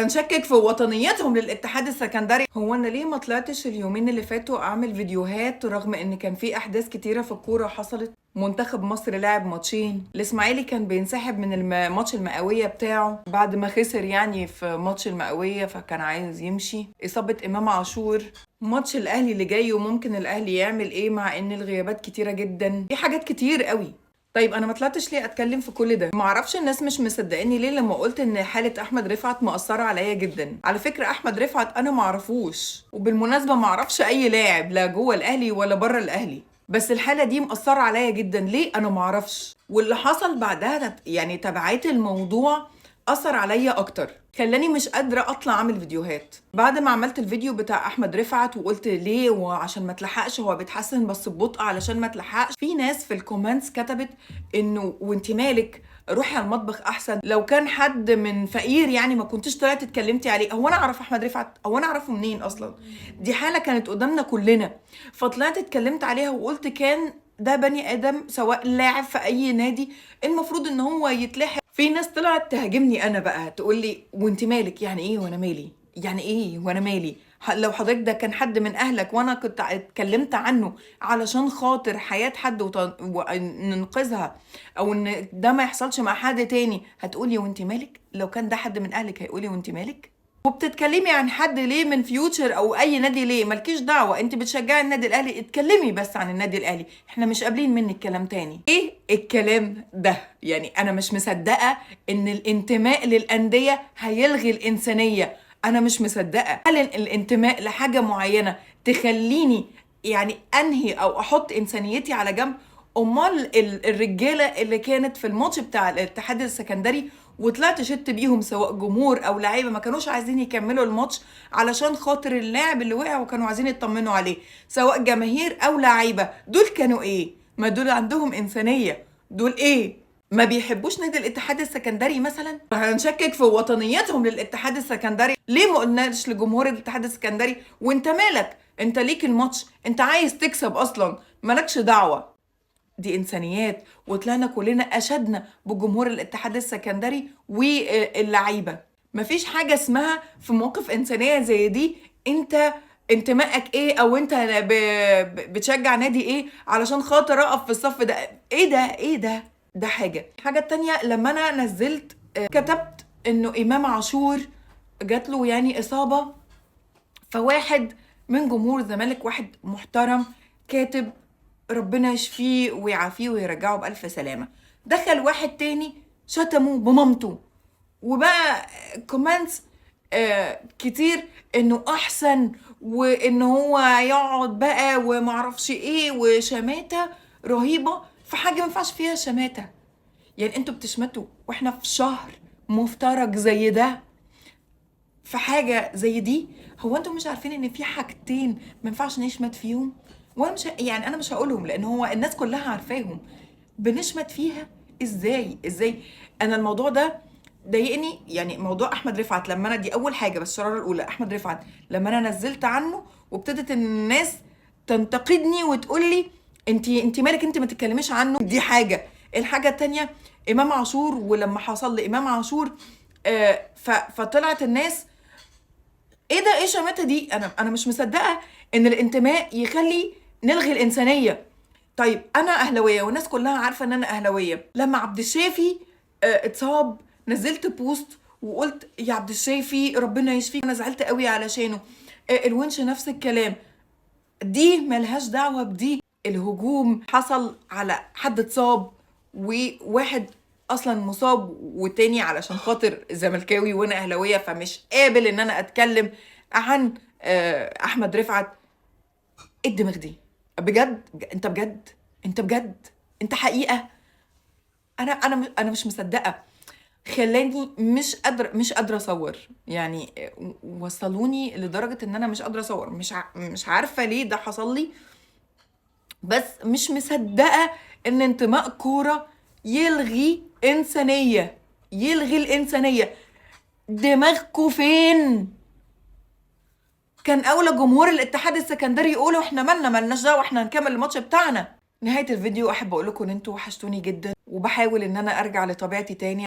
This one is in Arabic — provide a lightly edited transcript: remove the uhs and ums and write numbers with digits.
وهنشكك في وطنيتهم للاتحاد السكندري. هو انا ليه ما طلعتش اليومين اللي فاتوا اعمل فيديوهات رغم ان كان في احداث كتيره في الكوره حصلت؟ منتخب مصر لعب ماتشين، الاسماعيلي كان بينسحب من ماتش المئويه بتاعه بعد ما خسر يعني في ماتش المئويه فكان عايز يمشي، اصابه امام عاشور، ماتش الاهلي اللي جاي وممكن الاهلي يعمل ايه مع ان الغيابات كتيره جدا، في حاجات كتير قوي. طيب انا ما طلعتش ليه اتكلم في كل ده؟ ما اعرفش الناس مش مصدقاني ليه لما قلت ان حاله احمد رفعت مأثره عليا جدا. على فكره احمد رفعت انا ما اعرفوش، وبالمناسبه ما اعرفش اي لاعب لا جوه الاهلي ولا بره الاهلي، بس الحاله دي مأثره عليا جدا. ليه؟ انا ما اعرفش. واللي حصل بعدها يعني تبعات الموضوع اثر عليا اكتر، خلاني مش قادره اطلع اعمل فيديوهات. بعد ما عملت الفيديو بتاع احمد رفعت وقلت ليه وعشان ما تلحقش، هو بيتحسن بس ببطء علشان ما تلحقش، في ناس في الكومنتس كتبت انه وانت مالك، روحي على المطبخ احسن، لو كان حد من فقير يعني ما كنتش طلعت اتكلمتي عليه. هو انا اعرف احمد رفعت؟ هو انا اعرفه منين اصلا؟ دي حاله كانت قدامنا كلنا، فطلعت اتكلمت عليها وقلت كان ده بني ادم سواء لاعب في اي نادي المفروض ان هو يتلحق. في ناس طلعت تهاجمني انا بقى، تقول لي وانت مالك؟ يعني ايه وانا مالي؟ يعني ايه وانا مالي؟ لو حضرتك ده كان حد من اهلك وانا كنت اتكلمت عنه علشان خاطر حياة حد وننقذها او ان ده ما يحصلش مع حد تاني، هتقولي وانت مالك؟ لو كان ده حد من اهلك هيقولي وانت مالك؟ وبتتكلمي عن حد ليه من فيوتشر او اي نادي ليه؟ مالكيش دعوه، انت بتشجعي النادي الاهلي، اتكلمي بس عن النادي الاهلي، احنا مش قابلين منك كلام تاني. ايه الكلام ده؟ يعني انا مش مصدقه ان الانتماء للانديه هيلغي الانسانيه. انا مش مصدقه. هل الانتماء لحاجه معينه تخليني يعني انهي او احط انسانيتي على جنب؟ امال الرجاله اللي كانت في الماتش بتاع الاتحاد السكندري وطلعت شت بيهم سواء جمهور او لعيبه ما كانوش عايزين يكملوا الماتش علشان خاطر اللاعب اللي وقع وكانوا عايزين يطمنوا عليه، سواء جماهير او لعيبه، دول كانوا ايه؟ ما دول عندهم انسانيه. دول ايه؟ ما بيحبوش نادي الاتحاد السكندري مثلا؟ هنشكك في وطنيتهم للاتحاد السكندري. ليه ما قلناش لجمهور الاتحاد السكندري وانت مالك؟ انت ليك الماتش، انت عايز تكسب اصلا، مالكش دعوه. دي انسانيات، وطلعنا كلنا اشدنا بجمهور الاتحاد السكندري واللعيبه. مفيش حاجه اسمها في موقف انسانيه زي دي انت انتمائك ايه او انت بتشجع نادي ايه علشان خاطر اقف في الصف ده. ايه ده؟ ايه ده؟ ده حاجه التانية لما انا نزلت كتبت انه امام عاشور جات له يعني اصابه، فواحد من جمهور الزمالك، واحد محترم، كاتب ربنا يشفيه ويعافيه ويرجعه بألف سلامة، دخل واحد تاني شتمه بمامته، وبقى كومنتس كتير انه احسن وان هو يقعد بقى ومعرفش ايه وشماتة رهيبة في حاجة ما ينفعش فيها شماتة. يعني انتوا بتشمتوا واحنا في شهر مفترج زي ده في حاجه زي دي؟ هو انتم مش عارفين ان في حاجتين ما ينفعش نشمت فيهم؟ وانا مش يعني انا مش هقولهم لان هو الناس كلها عارفاهم. بنشمت فيها ازاي؟ انا الموضوع ده ضايقني. يعني موضوع احمد رفعت لما انا، دي اول حاجه بس الشراره الاولى، احمد رفعت لما انا نزلت عنه وابتدت الناس تنتقدني وتقول لي انت مالك، انت ما تتكلميش عنه، دي حاجه. الحاجه التانيه امام عاشور، ولما حصل لامام عاشور فطلعت الناس ايه ده؟ ايه شماتة دي؟ انا مش مصدقه ان الانتماء يخلي نلغي الانسانيه. طيب انا اهلاويه والناس كلها عارفه ان انا اهلاويه. لما عبد الشافي اتصاب نزلت بوست وقلت يا عبد الشافي ربنا يشفيك، انا زعلت قوي علشانه. الونش نفس الكلام. دي ملهاش دعوه بدي. الهجوم حصل على حد اتصاب وواحد اصلا مصاب والتاني علشان خاطر زملكاوي وانا اهلاويه فمش قابل ان انا اتكلم عن احمد رفعت. ايه الدماغ دي؟ بجد؟ انت بجد انت حقيقه؟ انا مش مصدقه. خلاني مش قادره اصور. يعني وصلوني لدرجه ان انا مش قادره اصور. مش عارفه ليه ده حصل لي، بس مش مصدقه ان انتماء كوره يلغي انسانيه، يلغي الانسانيه. دماغكوا فين؟ كان اولى جمهور الاتحاد السكندري يقولوا احنا مالناش دعوه، احنا هنكمل الماتش بتاعنا. نهايه الفيديو احب اقول لكم ان انتوا وحشتوني جدا، وبحاول ان انا ارجع لطبيعتي تاني.